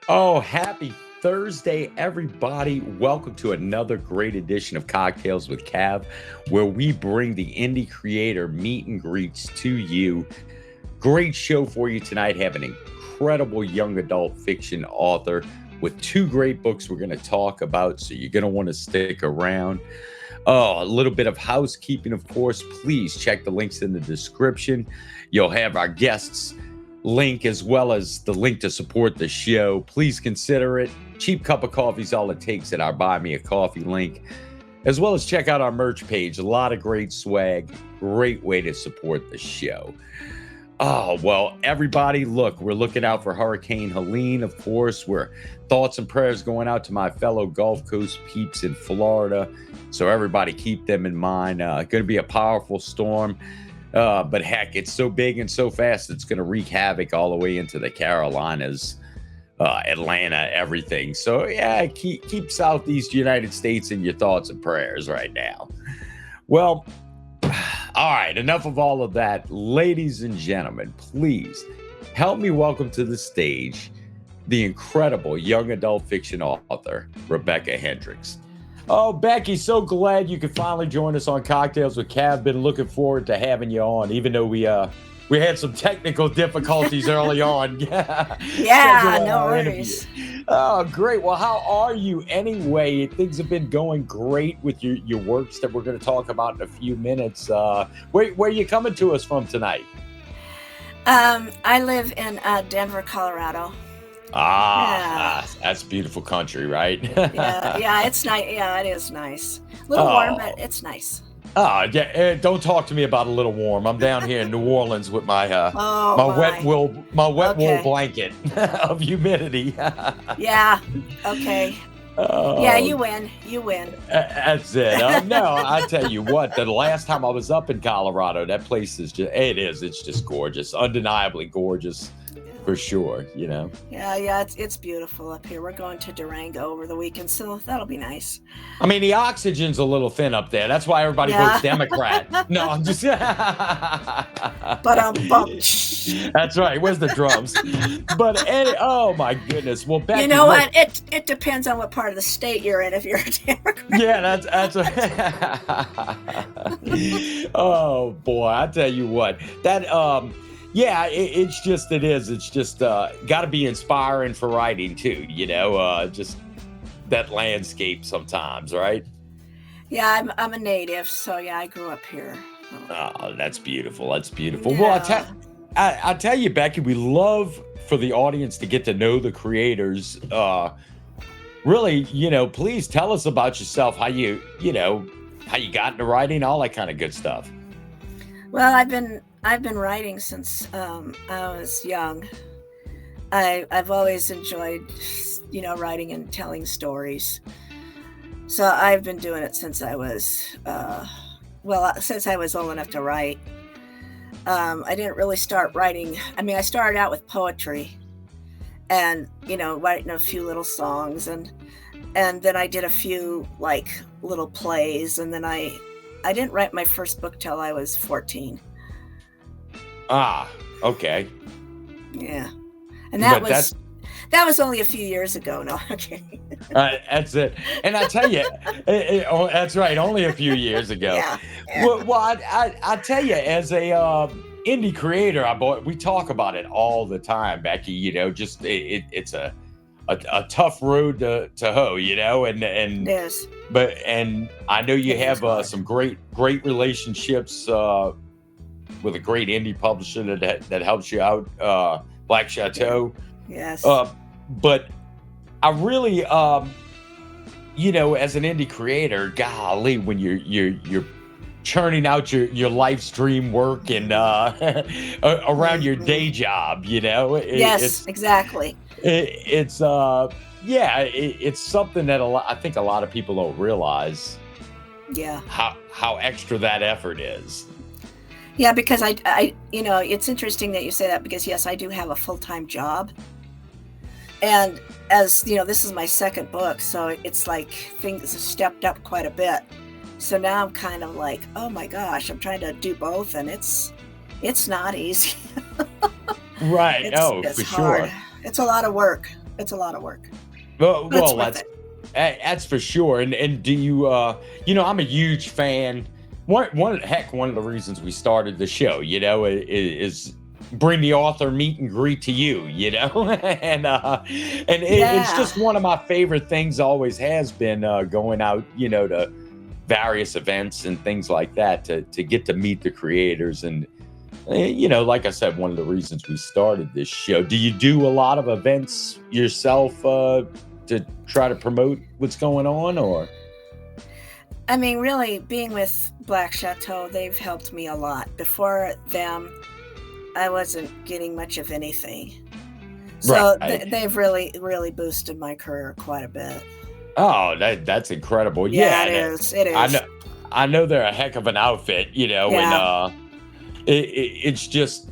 Oh, happy Thursday, everybody. Welcome to another great edition of Cocktails with Cav, where we bring the indie creator meet and greets to you. Great show for you tonight. Have an incredible young adult fiction author with two great books we're going to talk about, so you're going to want to stick around. Oh, a little bit of housekeeping, of course. Please check the links in the description. You'll have our guests link as well as the link to support the show. Please consider it. Cheap cup of coffee is all it takes at our Buy Me a Coffee link, as well as check out our merch page. A lot of great swag. Great way to support the show. Oh, well, everybody, look, we're looking out for Hurricane Helene, of course. We're thoughts and prayers going out to my fellow Gulf Coast peeps in Florida. So everybody keep them in mind. Going to be a powerful storm. But heck, it's so big and so fast, it's going to wreak havoc all the way into the Carolinas, Atlanta, everything. So, yeah, keep Southeast United States in your thoughts and prayers right now. Well, all right, enough of all of that. Ladies and gentlemen, please help me welcome to the stage the incredible young adult fiction author, Rebecca Hendricks. Oh, Becky, so glad you could finally join us on Cocktails with Cav. Been looking forward to having you on, even though we had some technical difficulties early on. Yeah, no worries. Oh, great. Well, how are you anyway? Things have been going great with your works that we're going to talk about in a few minutes. Where are you coming to us from tonight? I live in Denver, Colorado. That's beautiful country, right? yeah, it's nice. Yeah, it is nice. A little warm, but it's nice. Yeah. Don't talk to me about a little warm. I'm down here in New Orleans with my wet wool blanket of humidity. Yeah. Okay. Yeah, you win. That's it. No, I tell you what. The last time I was up in Colorado, that place is it's just gorgeous, undeniably gorgeous. For sure, you know. Yeah, it's beautiful up here. We're going to Durango over the weekend, so that'll be nice. I mean, the oxygen's a little thin up there. That's why everybody votes Democrat. No, I'm just. That's right. Where's the drums? But oh my goodness. Well, Becky, you know what? It depends on what part of the state you're in. If you're a Democrat. Yeah, that's. Oh boy, I tell you what, that Yeah, it's just got to be inspiring for writing too, you know, just that landscape sometimes, right? Yeah, I'm a native, so yeah, I grew up here. Oh, that's beautiful. That's beautiful. Yeah. Well, I tell you, Becky, we love for the audience to get to know the creators. Really, you know, please tell us about yourself, how you got into writing, all that kind of good stuff. Well, I've been writing since I was young. I've always enjoyed, writing and telling stories. So I've been doing it since I was, since I was old enough to write. I didn't really start writing. I mean, I started out with poetry and, writing a few little songs and then I did a few like little plays, and then I didn't write my first book till I was 14. Okay. Yeah. And that was only a few years ago. No, okay. That's it. And I tell you, that's right. Only a few years ago. Yeah. Well, I tell you, as a indie creator, we talk about it all the time, Becky. Just it's a tough road to hoe, and yes. And I know you have some great relationships with a great indie publisher that helps you out, Black Chateau. Yes. But I really, as an indie creator, golly, when you're churning out your life's dream work and around your Mhm. day job, you know. Yes, exactly. It's yeah, it's something that I think a lot of people don't realize Yeah. how extra that effort is. Yeah, because it's interesting that you say that because yes, I do have a full-time job. And as you know, this is my second book, so it's like things have stepped up quite a bit. So now I'm kind of like, oh my gosh, I'm trying to do both, and it's not easy. Right. It's Oh, it's for hard. sure. It's a lot of work. It's a lot of work, but it's Well, worth it. that's for sure. And do you I'm a huge fan. One of the reasons we started the show, is bring the author meet and greet to you, and it's Yeah. just one of my favorite things. Always has been going out, to various events and things like that to get to meet the creators and like I said, one of the reasons we started this show. Do you do a lot of events yourself to try to promote what's going on, or? I mean, really, being with Black Chateau, they've helped me a lot. Before them, I wasn't getting much of anything. So Right. they've really, really boosted my career quite a bit. Oh, that's incredible. Yeah, Yeah, it and is. It I is. know I know they're a heck of an outfit, and Yeah. it's just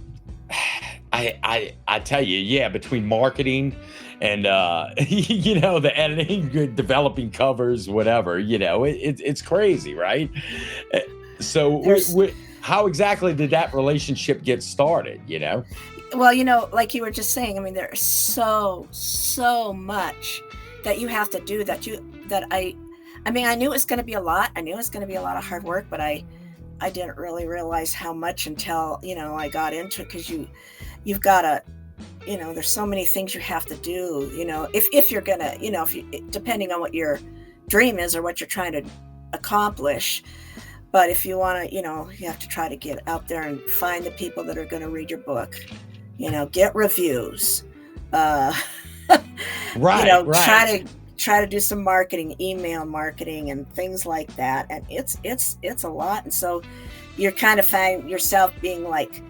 I tell you, yeah, between marketing and the editing, good developing covers, whatever, it's crazy, right? Uh, So, There's how exactly did that relationship get started? You know? Well, like you were just saying, I mean, there's so much that you have to do I mean, I knew it was going to be a lot. I knew it was going to be a lot of hard work, but I didn't really realize how much until, I got into it because you've got to, there's so many things you have to do, if you're going to, if you, depending on what your dream is or what you're trying to accomplish. But if you want to, you have to try to get out there and find the people that are going to read your book, get reviews, uh, Right, right. try to do some marketing, email marketing and things like that. And it's a lot. And so you're kind of find yourself being like,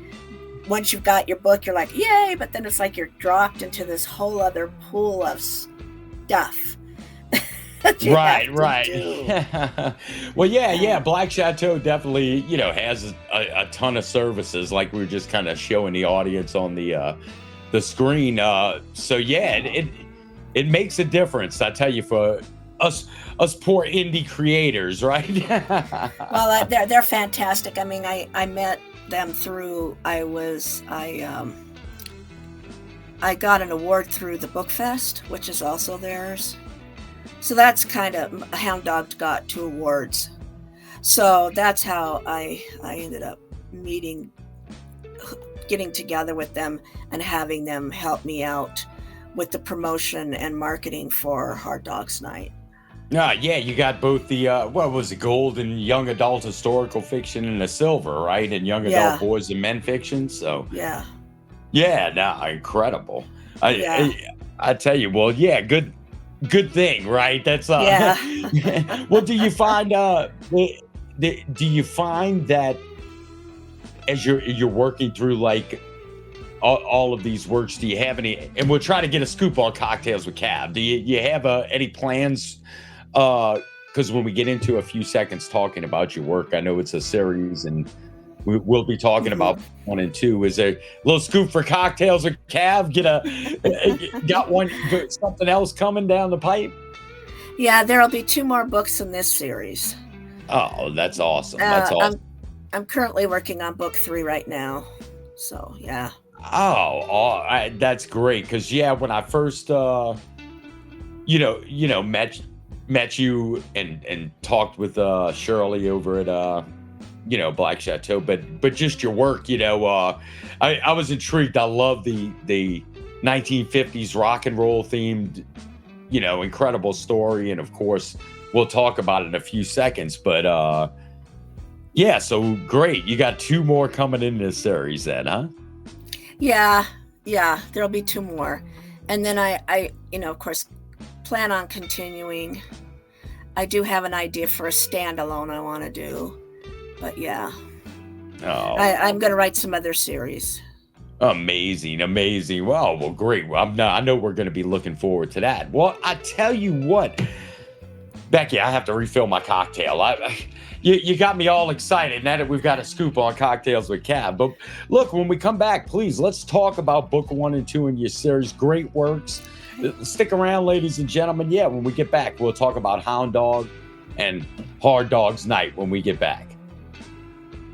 once you've got your book, you're like, yay. But then it's like you're dropped into this whole other pool of stuff that you Right, have to do. right. Well, yeah, Yeah. yeah. Black Chateau definitely, has a ton of services, like we were just kind of showing the audience on the screen. So yeah, it makes a difference. I tell you, for us poor indie creators, right? Well, they're fantastic. I mean, I met them through I got an award through the Book Fest, which is also theirs. So that's kind of Hound Dog got 2 awards. So that's how I ended up meeting, getting together with them and having them help me out with the promotion and marketing for Hard Dogs Night. Yeah, you got both the what was it, gold and young adult historical fiction and the silver, right? And young adult Yeah, boys and men fiction. So yeah, yeah, no, incredible. yeah, I tell you, well, yeah, good thing, right? That's yeah. well, do you find do you find that as you're working through like all of these works, do you have any, and we'll try to get a scoop on Cocktails with Cav. Do you have any plans, because when we get into a few seconds talking about your work, I know it's a series and we'll be talking Mhm. about 1 and 2. Is there a little scoop for Cocktails with Cav? Got one, something else coming down the pipe? Yeah, there'll be 2 more books in this series. Oh, that's awesome. That's Uh, awesome. I'm currently working on book 3 right now. So yeah. That's great. Because yeah, when I first met you and talked with Shirley over at Black Chateau, but just your work, I was intrigued. I love the 1950s rock and roll themed, incredible story, and of course we'll talk about it in a few seconds. But yeah, so great. You got 2 more coming in this series then, huh? Yeah, yeah, there'll be 2 more. And then of course, plan on continuing. I do have an idea for a standalone I want to do. But yeah, Oh, I'm going to write some other series. amazing, amazing. Well, great. Well, I know we're going to be looking forward to that. Well, I tell you what, Becky, I have to refill my cocktail. You got me all excited now that we've got a scoop on cocktails with Cab. But look, when we come back, please let's talk about book 1 and 2 in your series. Great works. Stick around, ladies and gentlemen. Yeah, when we get back, we'll talk about Hound Dog and Hard Dog's Night when we get back.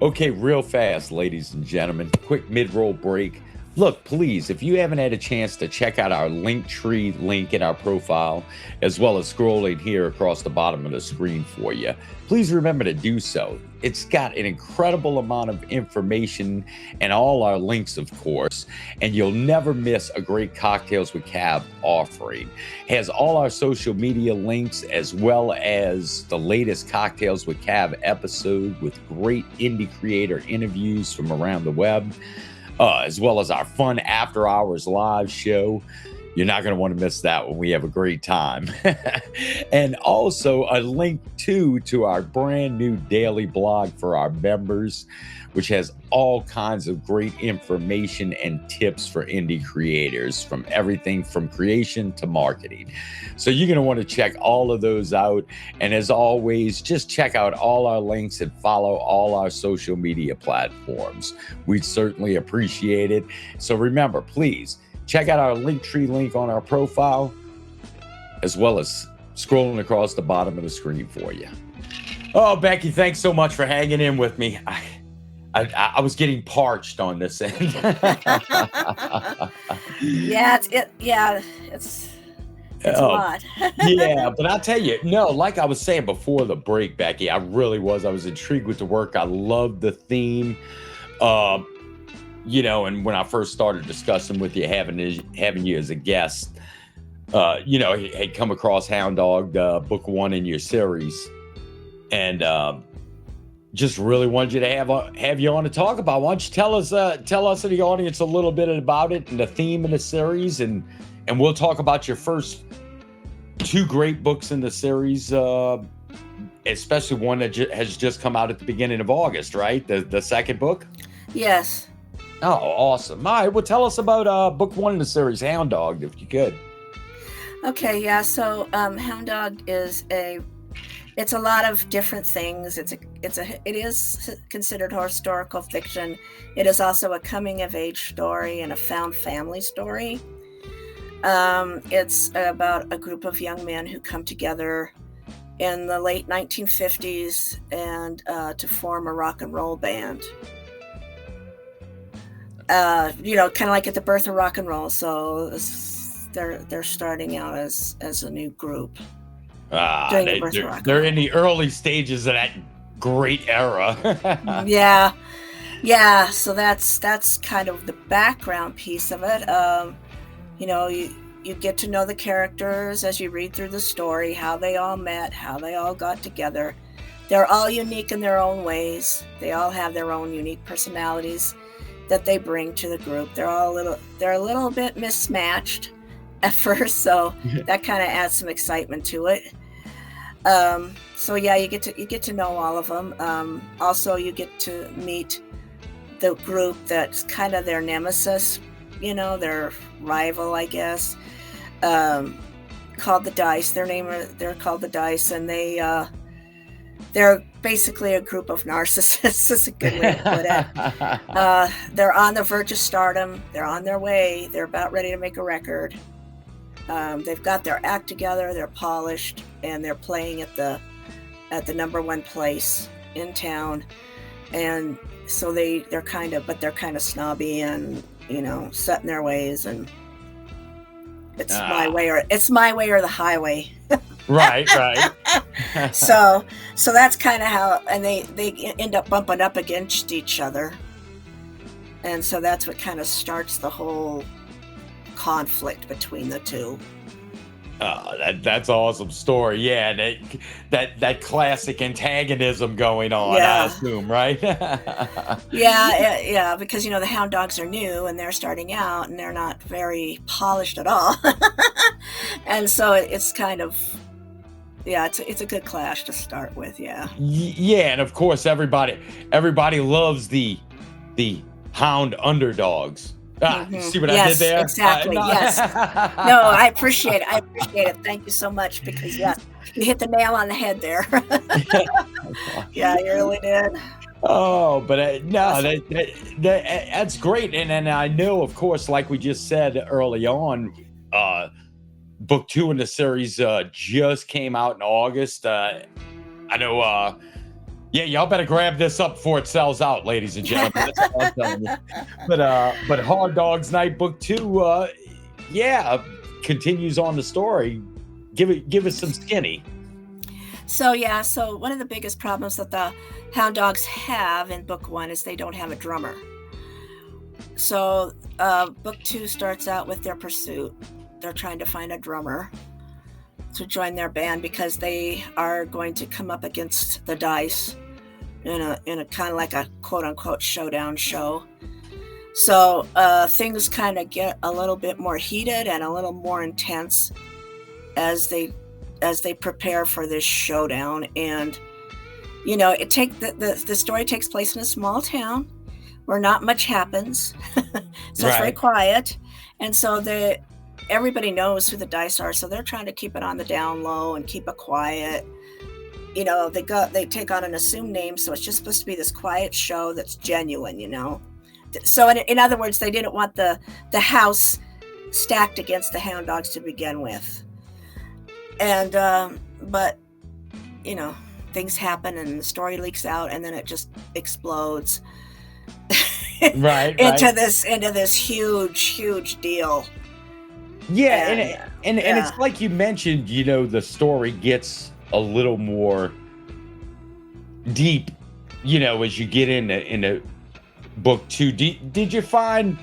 Okay, real fast, ladies and gentlemen. Quick mid-roll break. Look, please, if you haven't had a chance to check out our Linktree link in our profile, as well as scrolling here across the bottom of the screen for you, please remember to do so. It's got an incredible amount of information and all our links, of course, and you'll never miss a great Cocktails with Cab offering. Has all our social media links, as well as the latest Cocktails with Cab episode with great indie creator interviews from around the web. As well as our fun after hours live show. You're not going to want to miss that when we have a great time. And also a link to our brand new daily blog for our members, which has all kinds of great information and tips for indie creators, from everything from creation to marketing. So you're going to want to check all of those out. And as always, just check out all our links and follow all our social media platforms. We'd certainly appreciate it. So remember, please check out our Linktree link on our profile, as well as scrolling across the bottom of the screen for you. Oh, Becky, thanks so much for hanging in with me. I was getting parched on this end. Yeah, it's a lot. Yeah, but I'll tell you, no, like I was saying before the break, Becky, I really was. I was intrigued with the work. I loved the theme. And when I first started discussing with you, having you as a guest, had come across Hound Dog, book 1 in your series, and just really wanted you to have you on to talk about. Why don't you tell us and the audience a little bit about it and the theme of the series, and we'll talk about your first 2 great books in the series, especially one that has just come out at the beginning of August, right? The second book. Yes. Oh, awesome. All right, well, tell us about book 1 in the series, Hound Dog, if you could. Okay, yeah. So Hound Dog it's a lot of different things. It is considered historical fiction. It is also a coming of age story and a found family story. It's about a group of young men who come together in the late 1950s and to form a rock and roll band. Kind of like at the birth of rock and roll. So they're starting out as a new group. They're in the early stages of that great era. Yeah. So that's kind of the background piece of it. You get to know the characters as you read through the story, how they all met, how they all got together. They're all unique in their own ways. They all have their own unique personalities that they bring to the group. They're a little bit mismatched at first, so that kind of adds some excitement to it. So yeah, you get to know all of them. Also, you get to meet the group that's kind of their nemesis, their rival, I guess. Called the Dice. They're called the Dice, and they're basically a group of narcissists. Is a good way to put it. They're on the verge of stardom. They're on their way. They're about ready to make a record. They've got their act together. They're polished, and they're playing at the number 1 place in town. And so they're kind of snobby and set in their ways, and it's my way or the highway. Right. So that's kind of how, and they end up bumping up against each other, and so that's what kind of starts the whole conflict between the two. That's an awesome story. Yeah, that classic antagonism going on, Yeah. I assume, right? Yeah, because the Hound Dogs are new and they're starting out and they're not very polished at all. And so it's kind of Yeah, it's a good clash to start with. Yeah. Yeah, and of course everybody loves the Hound underdogs. You see what I did Yes, there? exactly. No. Yes. No, I appreciate it. I appreciate it. Thank you so much because yes, you hit the nail on the head there. Yeah, you really did. Oh, but no, Awesome. that's great, and I know, of course, like we just said early on, uh, book 2 in the series just came out in August. I know. Yeah, y'all better grab this up before it sells out, ladies and gentlemen. That's all I'm telling you. But Hard Dogs Night Book 2, yeah, continues on the story. Give us some skinny. So yeah, so one of the biggest problems that the hound dogs have in book 1 is they don't have a drummer. So book 2 starts out with their pursuit. They're trying to find a drummer to join their band because they are going to come up against the dice in a kind of like a quote unquote showdown show. So things kind of get a little bit more heated and a little more intense as they prepare for this showdown. And the story takes place in a small town where not much happens. So it's very Right. quiet, and so everybody knows who the dice are, so they're trying to keep it on the down low and keep it quiet. They take on an assumed name, so it's just supposed to be this quiet show that's genuine. So in other words, they didn't want the house stacked against the hound dogs to begin with. And but things happen and the story leaks out, and then it just explodes Right, into right. this huge deal. Yeah, And and it's like you mentioned, the story gets a little more deep, as you get into book 2. Did you find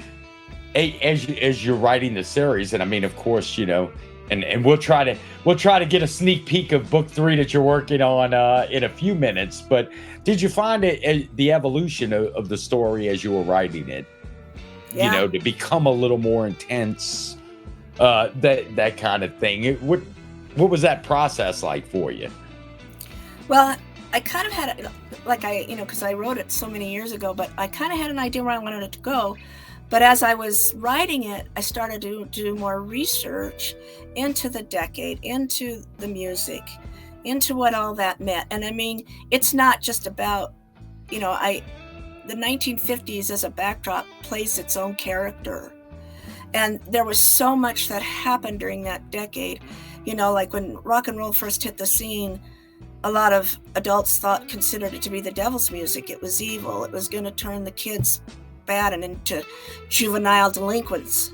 as you're writing the series, and I mean, of course, and we'll try to get a sneak peek of book 3 that you're working on in a few minutes, but did you find the evolution of the story as you were writing it, yeah. to become a little more intense, that kind of thing? What was that process like for you? Well, I kind of had because I wrote it so many years ago, but I kind of had an idea where I wanted it to go. But as I was writing it, I started to do more research into the decade, into the music, into what all that meant. And I mean, it's not just about, the 1950s as a backdrop plays its own character. And there was so much that happened during that decade. Like when rock and roll first hit the scene, a lot of adults considered it to be the devil's music. It was evil. It was going to turn the kids bad and into juvenile delinquents.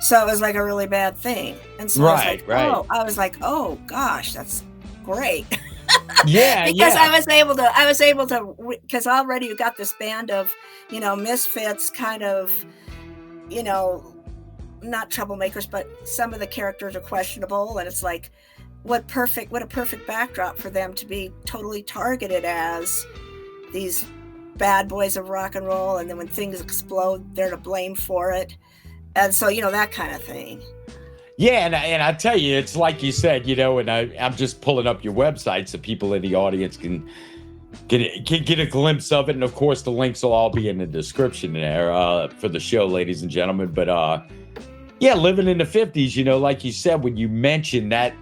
So it was like a really bad thing. And so Right, right. I was like, oh gosh, that's great. Yeah, Because yeah. I was able to, because already you got this band of, misfits, kind of, not troublemakers, but some of the characters are questionable. And it's like, what a perfect backdrop for them to be totally targeted as these bad boys of rock and roll. And then when things explode, they're to blame for it. And so, that kind of thing. Yeah, and I tell you, it's like you said, and I'm just pulling up your website so people in the audience can get a glimpse of it. And of course, the links will all be in the description there for the show, ladies and gentlemen. But yeah, living in the 50s, like you said, when you mentioned that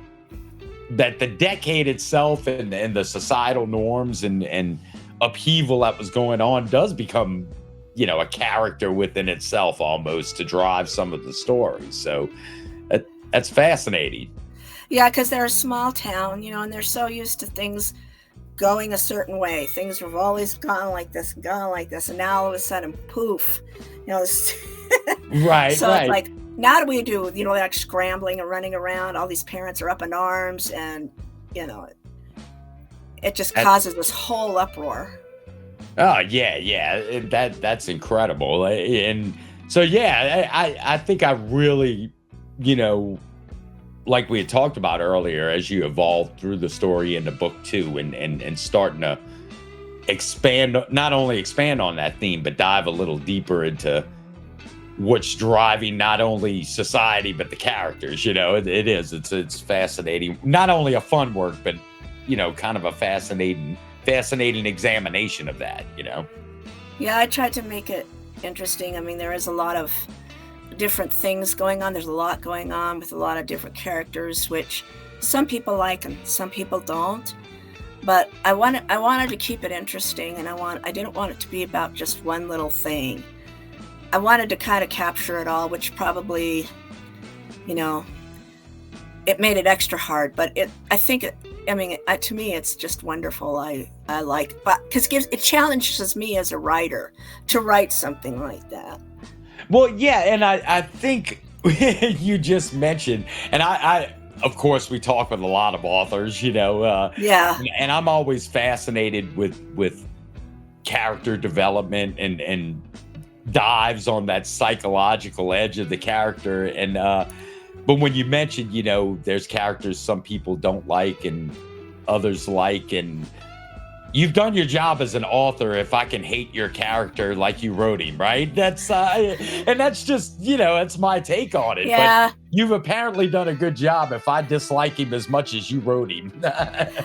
the decade itself and the societal norms and upheaval that was going on does become, a character within itself almost to drive some of the stories. So that's fascinating. Yeah, because they're a small town, and they're so used to things going a certain way. Things have always gone like this, and now all of a sudden, poof, Right, So it's right. like, now do we do, like scrambling and running around? All these parents are up in arms, and it just That, causes this whole uproar. oh yeah. That's incredible. And so yeah, I think I really, like we had talked about earlier, as you evolved through the story into book 2 and starting to not only expand on that theme, but dive a little deeper into what's driving not only society but the characters. It's fascinating. Not only a fun work, but kind of a fascinating examination of that. Yeah, I tried to make it interesting. I mean, there is a lot of different things going on. There's a lot going on with a lot of different characters, which some people like and some people don't. But I wanted to keep it interesting, and I didn't want it to be about just one little thing. I wanted to kind of capture it all, which probably, it made it extra hard. But to me, it's just wonderful. I like, but because it challenges me as a writer to write something like that. Well, yeah, and I think you just mentioned, and I of course, we talk with a lot of authors, Yeah. and I'm always fascinated with character development and dives on that psychological edge of the character. And but when you mentioned, there's characters some people don't like and others like, and you've done your job as an author if I can hate your character like you wrote him, right? That's and that's just, that's my take on it. Yeah. But you've apparently done a good job if I dislike him as much as you wrote him.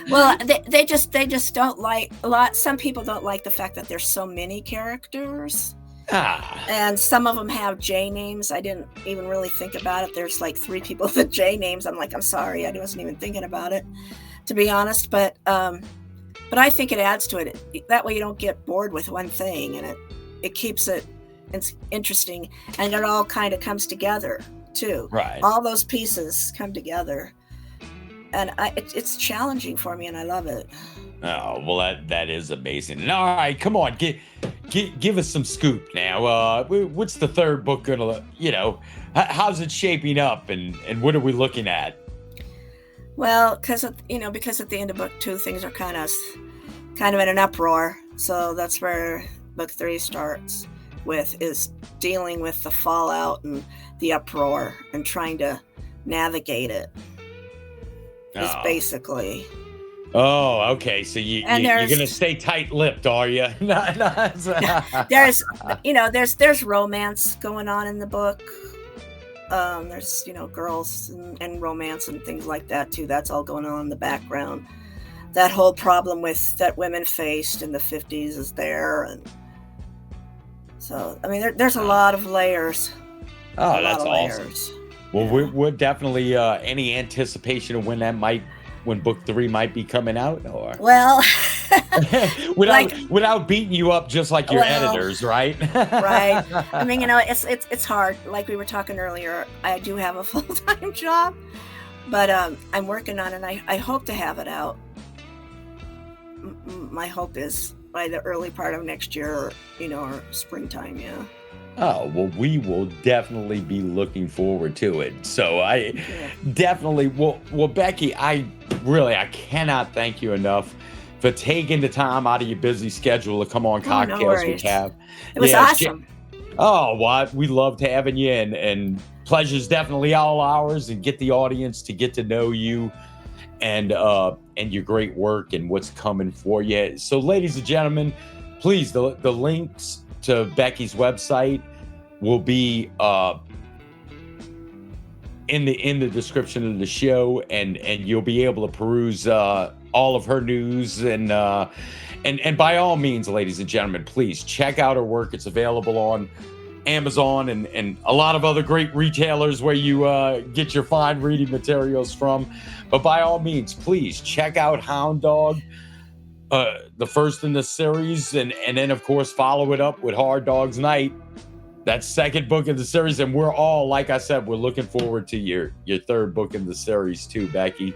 Well, they just don't like some people don't like the fact that there's so many characters. And some of them have J names. I didn't even really think about it. There's like 3 people with J names. I'm like, I'm sorry, I wasn't even thinking about it, to be honest. But I think it adds to it. That way you don't get bored with one thing, and it keeps it interesting, and it all kind of comes together too. Right. All those pieces come together, and it's challenging for me, and I love it. Oh, well, that is amazing. All right, come on, give us some scoop now. What's the third book gonna, how's it shaping up, and what are we looking at? Well, because at the end of book 2, things are kind of in an uproar. So that's where book 3 starts is dealing with the fallout and the uproar and trying to navigate it. Is basically. Oh, okay. So you're gonna stay tight-lipped, are you? There's romance going on in the book. There's girls and romance and things like that too. That's all going on in the background. That whole problem that women faced in the 50s is there, and so I mean there's a lot of layers. Oh, that's awesome. Well, we're definitely any anticipation of when book 3 might be coming out, or well, without beating you up just like your editors, right? Right. I mean, it's hard. Like we were talking earlier, I do have a full-time job, but I'm working on it. I hope to have it out. My hope is by the early part of next year, or springtime. Yeah. Oh, well, we will definitely be looking forward to it. So definitely, well, Becky, I cannot thank you enough for taking the time out of your busy schedule to come on Cocktails with Cav. It was awesome. We loved having you, and pleasure's definitely all ours, and get the audience to get to know you and your great work and what's coming for you. So, ladies and gentlemen, please, the links to Becky's website will be in the description of the show, and you'll be able to peruse all of her news, and by all means, ladies and gentlemen, please check out her work. It's available on Amazon and a lot of other great retailers where you get your fine reading materials from. But by all means, please check out Hound Dog, the first in the series, and then of course follow it up with Hard Dog's Night, that second book in the series. And we're all, like I said, we're looking forward to your third book in the series too, Becky.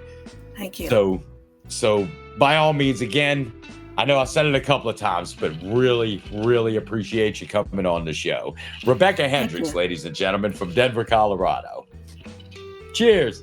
Thank you. So by all means, again, I know I said it a couple of times, but really, really appreciate you coming on the show. Rebecca Hendricks, ladies and gentlemen, from Denver, Colorado. Cheers.